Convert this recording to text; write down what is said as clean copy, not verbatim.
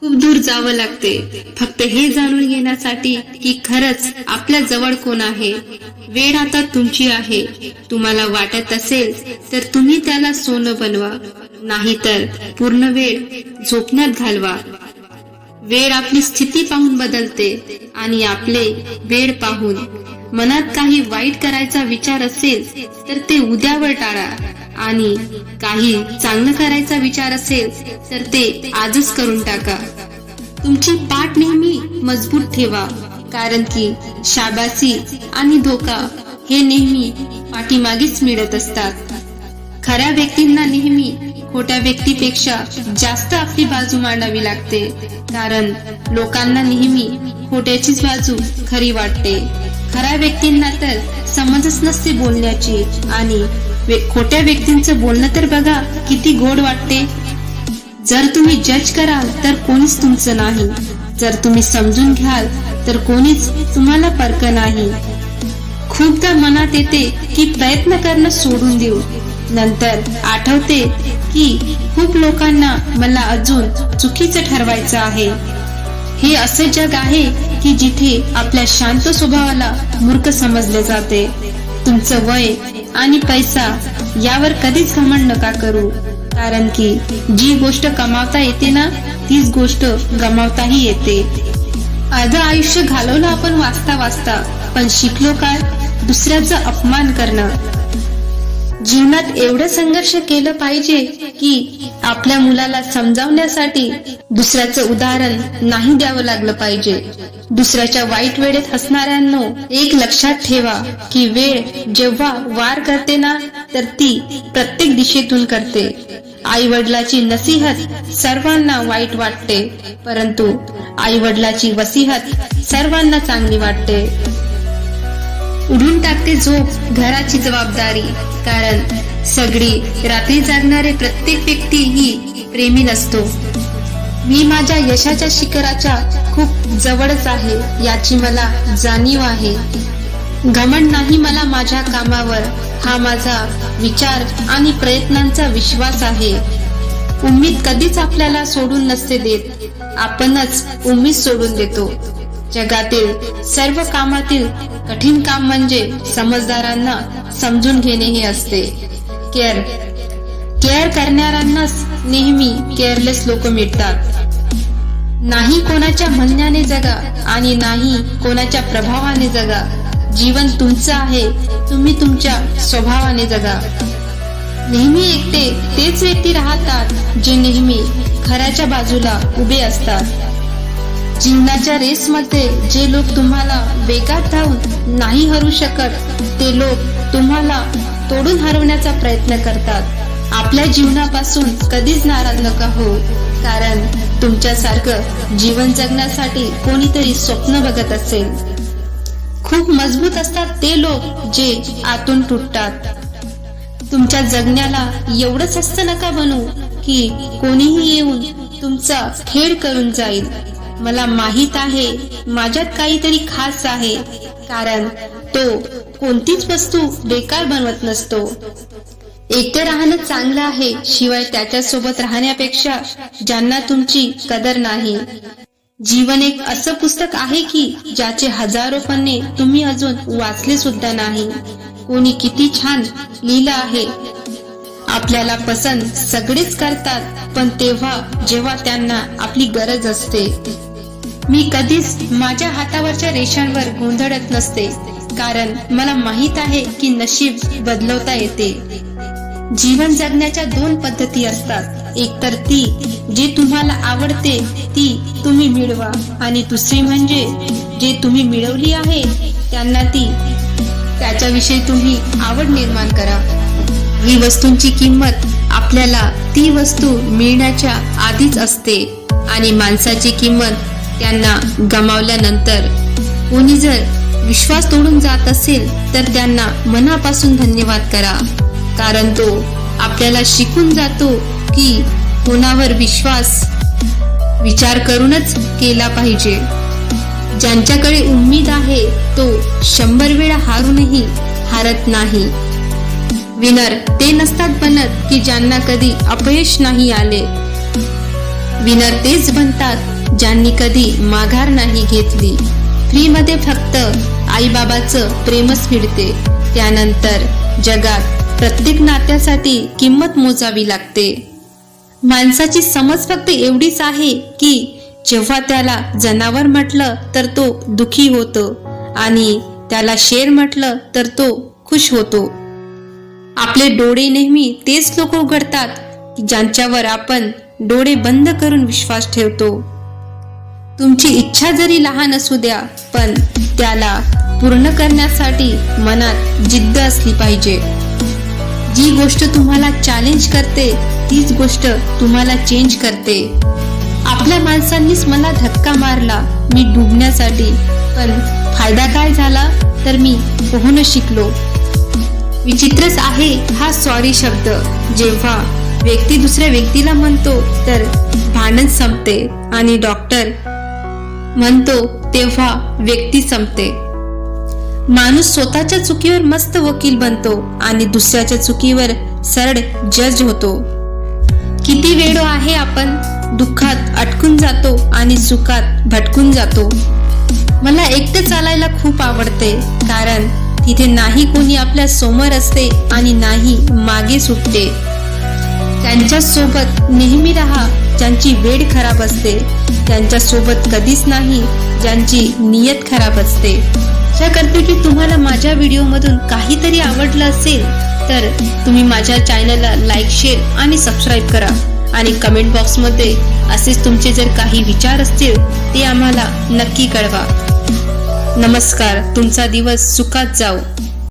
खूप दूर जावं लागते फक्त हे जाणून घेण्यासाठी की खरंच आपल्या जवळ कोण आहे. वेळ आता तुमची आहे. तुम्हाला वाटत असेल तर तुम्ही त्याला सोनं बनवा, नाहीतर पूर्ण वेळ झोपण्यात घालवा. वेळ आपली स्थिती पाहून बदलते आणि आपले वेळ पाहून. मनात काही वाईट करायचा विचार असेल तर ते उद्यावर टाळा आणि काही चांगलं करायचा विचार असेल तर ते आजच करून टाका. तुमची पाठ नेहमी मजबूत ठेवा, कारण की शाबासी आणि धोका हे नेहमी पाठीमागेच मिळत असतात. खऱ्या व्यक्तींना नेहमी खोट्या व्यक्तीपेक्षा जास्त आपली बाजू मांडावी लागते, कारण लोकांना नेहमी खोट्याचीच बाजू खरी वाटते. खऱ्या व्यक्तींना तर समजच नसते बोलण्याची, आणि खोट्या व्यक्तींचं बोलणं तर बघा किती गोड वाटते. जर तुम्ही जज कराल तर कोणीच तुमचं नाही, जर तुम्ही समजून घ्याल तर कोणीच तुम्हाला परक नाही. खूपदा मनात येते की प्रयत्न करणं सोडून देऊ, नंतर आठवते की खूप लोकांना मला अजून चुकीचं ठरवायचं आहे. हे असं जग आहे की जिथे आपल्या शांत स्वभावाला मूर्ख समजले जाते. तुमचं वय आणि पैसा यावर कधीच घमंड नका करू, कारण की जी गोष्ट कमावता येते ना तीच गोष्ट गमावताही येते. अर्ध आयुष्य घालवलं आपण वाचता वाचता, पण शिकलो काय? दुसऱ्याचा अपमान करणं. जीवनात एवढं संघर्ष केलं पाहिजे की आपल्या मुलाला समजावण्यासाठी दुसऱ्याचं उदाहरण नाही द्यावं लागलं पाहिजे. दुसऱ्याच्या वाईट वेळेत हसणाऱ्यांनो, एक लक्षात ठेवा की वेळ जेव्हा वार करते ना तर ती प्रत्येक दिशेतून करते. आई वडिलाची नसीहत सर्वांना वाईट वाटते, परंतु आई वडिलाची वसीहत सर्वांना चांगली वाटते. उडून टाकते झोप घराची जबाबदारी, कारण सगळी रात्री जागणारे प्रत्येक व्यक्ती ही प्रेमी नसतो. मी माझ्या यशाच्या शिखराच्या खूप जवळच आहे याची मला जाणीव आहे. घमंड नाही मला माझ्या कामावर, हा माझा विचार आणि प्रयत्नांचा विश्वास आहे. उम्मीद कधीच आपल्याला सोडून नसते देत, आपणच उम्मीद सोडून देतो. जगातील सर्व कामातील कठीण काम म्हणजे समजदारांना समजून घेणे हे असते. केअर करणाऱ्यांनाच नेहमी केअरलेस लोक मिळतात. नाही कोणाच्या म्हणण्याने जगा आणि नाही कोणाच्या प्रभावाने जगा. जीवन तुमचं आहे, तुम्ही तुमच्या स्वभावाने जगा. नेहमी एकटे तेच व्यक्ती राहतात जे नेहमी खऱ्याच्या बाजूला उभे असतात. जीवनाच्या रेसमध्ये जे लोक तुम्हाला वेगात धावून नाही हरू शकत, ते लोक तुम्हाला तोडून हरवण्याचा प्रयत्न करतात. आपल्या जीवनापासून कधीच नाराज नका हो, कारण तुमच्यासारखं जीवन जगण्यासाठी कोणीतरी स्वप्न बघत असेल. खूप मजबूत असतात ते लोक जे आतून तुटतात. तुमच्या जगण्याला एवढं स्वस्त नका बनवू की कोणीही येऊन तुमचा खेळ करून जाईल. मला माहित आहे माझ्यात काहीतरी खास आहे, कारण तो कोणतीच वस्तू बेकार बनवत नसतो. एकटे राहणं चांगलं आहे, शिवाय त्याच्यासोबत राहण्यापेक्षा ज्यांना तुमची कदर नाही. जीवन एक असं पुस्तक आहे की ज्याचे हजारो पन्ने तुम्ही अजून वाचले सुद्धा नाही. कोणी किती छान लिहिलं आहे. आपल्याला पसंत सगळेच करतात, पण तेव्हा जेव्हा त्यांना आपली गरज असते. मी कधीच माझ्या हातावरच्या रेषांवर गोंधळत नसते, कारण मला माहित आहे की नशीब बदलवता येते. जीवन जगण्याच्या दोन पद्धती असतात. एक तर ती जे तुम्हाला आवडते ती तुम्ही मिळवा, आणि दुसरी म्हणजे जे तुम्ही मिळवली आहे त्यांना त्याच्याविषयी तुम्ही आवड निर्माण करा. ही वस्तूंची किंमत आपल्याला ती वस्तू मिळण्याच्या आधीच असते, आणि माणसाची किंमत त्यांना गमावल्यानंतर. कोणी जर विश्वास तोडून जात असेल तर त्यांना मनापासून धन्यवाद करा, कारण तो आपल्याला शिकून जातो की कोणावर विचार करूनच केला पाहिजे. ज्यांच्याकडे उम्मीद आहे तो 100 वेळा हारूनही हारत नाही. विनर ते नसतात बनत की ज्यांना कधी अपयश नाही आले. विनर तेच बनतात ज्यांनी कधी माघार नाही घेतली. फ्री मध्ये फक्त आई बाबाचं प्रेमच मिळते. त्यानंतर जगात प्रत्येक नात्यासाठी किंमत मोजावी लागते. माणसाची समज फक्त एवढीच आहे की जेव्हा त्याला जनावर म्हटलं तर तो दुखी होतो आणि त्याला शेर म्हटलं तर तो खुश होतो. आपले डोळे नेहमी तेच लोक उघडतात की ज्यांच्यावर आपण डोळे बंद करून विश्वास ठेवतो. तुमची इच्छा जरी लहान असू द्या, पण त्याला पूर्ण करण्यासाठी मनात जिद्द असली पाहिजे. जी गोष्ट तुम्हाला चॅलेंज करते तीच गोष्ट तुम्हाला चेंज करते. आपल्या माणसांनीच मला धक्का मारला मी डुबण्यासाठी, पण फायदा काय झाला तर मी पोहणं शिकलो. विचित्रच आहे हा सॉरी शब्द. जेव्हा व्यक्ती दुसऱ्या व्यक्तीला म्हणतो तर भांडण संपते आणि डॉक्टर म्हणतो तेव्हा व्यक्ती संपते. माणूस स्वतःच्या चुकीवर मस्त वकील बनतो आणि दुसऱ्याच्या चुकीवर सरळ जज होतो. किती वेळो आहे आपण दुःखात अटकून जातो आणि सुखात भटकून जातो. मला एकटे चालायला खूप आवडते, कारण तिथे नाही कोणी आपल्या समोर असते आणि नाही मागे सुटते. त्यांच्या सोबत नेहमी राहा ज्यांची वेळ खराब असते. त्यांच्या सोबत कधीच नाही ज्यांची नियत खराब असते. आशा करते की तुम्हाला माझ्या व्हिडिओ मधून काहीतरी आवडलं असेल तर तुम्ही माझ्या चॅनलला लाईक, शेअर आणि सबस्क्राईब करा आणि कमेंट बॉक्स मध्ये असेच तुमचे जर काही विचार असतील ते आम्हाला नक्की कळवा. नमस्कार. तुमचा दिवस सुखात जाओ.